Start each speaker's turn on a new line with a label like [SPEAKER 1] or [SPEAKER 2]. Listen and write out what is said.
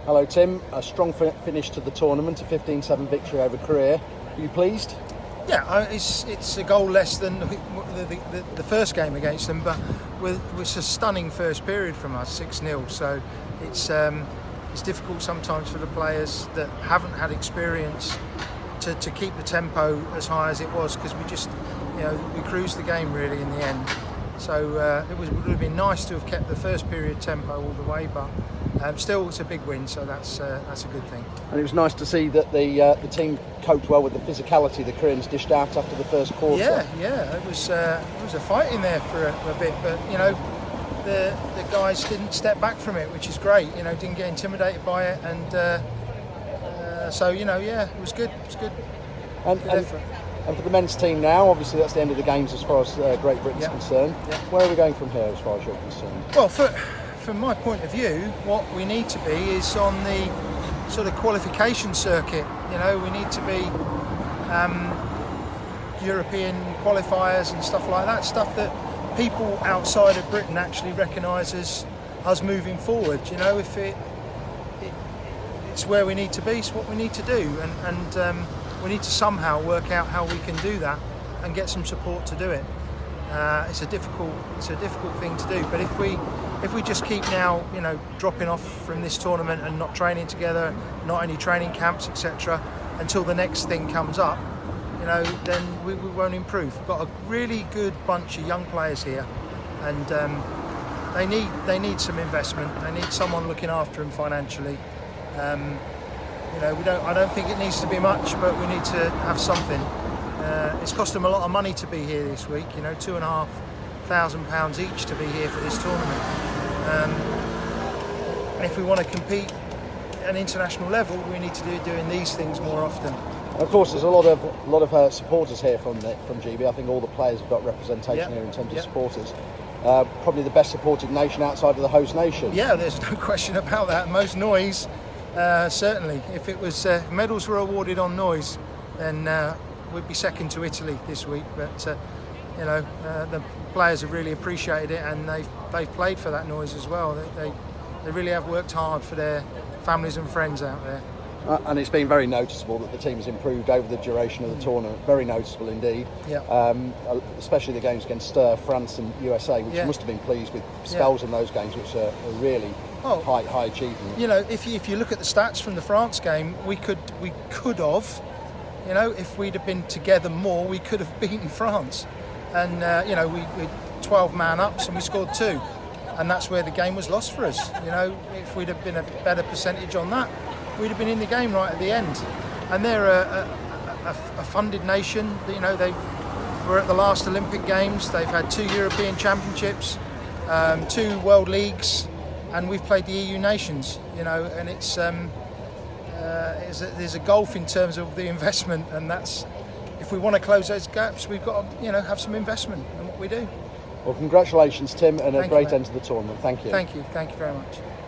[SPEAKER 1] Hello Tim, a strong finish to the tournament, a 15-7 victory over Korea. Are you pleased?
[SPEAKER 2] Yeah, it's a goal less than the first game against them, but it's a stunning first period from us, 6-0. So it's difficult sometimes for the players that haven't had experience to keep the tempo as high as it was, because we cruised the game really in the end. So it would have been nice to have kept the first period tempo all the way, but still it's a big win, so that's a good thing.
[SPEAKER 1] And it was nice to see that the team coped well with the physicality the Koreans dished out after the first quarter.
[SPEAKER 2] Yeah, it was a fight in there for a bit, but the guys didn't step back from it, which is great. Didn't get intimidated by it, and so it was good. It was good. Good effort.
[SPEAKER 1] And for the men's team now, obviously that's the end of the games as far as Great Britain's concerned. Yep. Where are we going from here as far as you're concerned?
[SPEAKER 2] Well, from my point of view, what we need to be is on the sort of qualification circuit. We need to be European qualifiers and stuff like that, stuff that people outside of Britain actually recognise as us moving forward. If it's where we need to be, it's what we need to do, and we need to somehow work out how we can do that and get some support to do it. It's a difficult thing to do, but if we just keep now dropping off from this tournament and not training together, not any training camps, etc., until the next thing comes up, then we won't improve. We've got a really good bunch of young players here, and they need some investment. They need someone looking after them financially. I don't think it needs to be much, but we need to have something. It's cost them a lot of money to be here this week. £2,500 each to be here for this tournament. And if we want to compete at an international level, we need to be doing these things more often.
[SPEAKER 1] Of course, there's a lot of supporters here from GB. I think all the players have got representation here in terms of supporters. Probably the best supported nation outside of the host nation.
[SPEAKER 2] Yeah, there's no question about that. Most noise, certainly. If it was medals were awarded on noise, then we'd be second to Italy this week. But the players have really appreciated it, and they've played for that noise as well. They really have worked hard for their families and friends out there.
[SPEAKER 1] And it's been very noticeable that the team has improved over the duration of the tournament. Very noticeable indeed. Yeah. Especially the games against France and USA, which you must have been pleased with spells in those games, which are really high achievement.
[SPEAKER 2] If you look at the stats from the France game, we could have, if we'd have been together more, we could have beaten France. And we 12-man ups and we scored 2, and that's where the game was lost for us. If we'd have been a better percentage on that, we'd have been in the game right at the end. And they're a funded nation. They were at the last Olympic Games. They've had 2 European Championships, 2 World Leagues, and we've played the EU nations. And it's there's a gulf in terms of the investment, and that's, if we want to close those gaps, we've got to have some investment in what we do.
[SPEAKER 1] Well, congratulations, Tim, and a great end to the tournament. Thank you.
[SPEAKER 2] Thank you very much.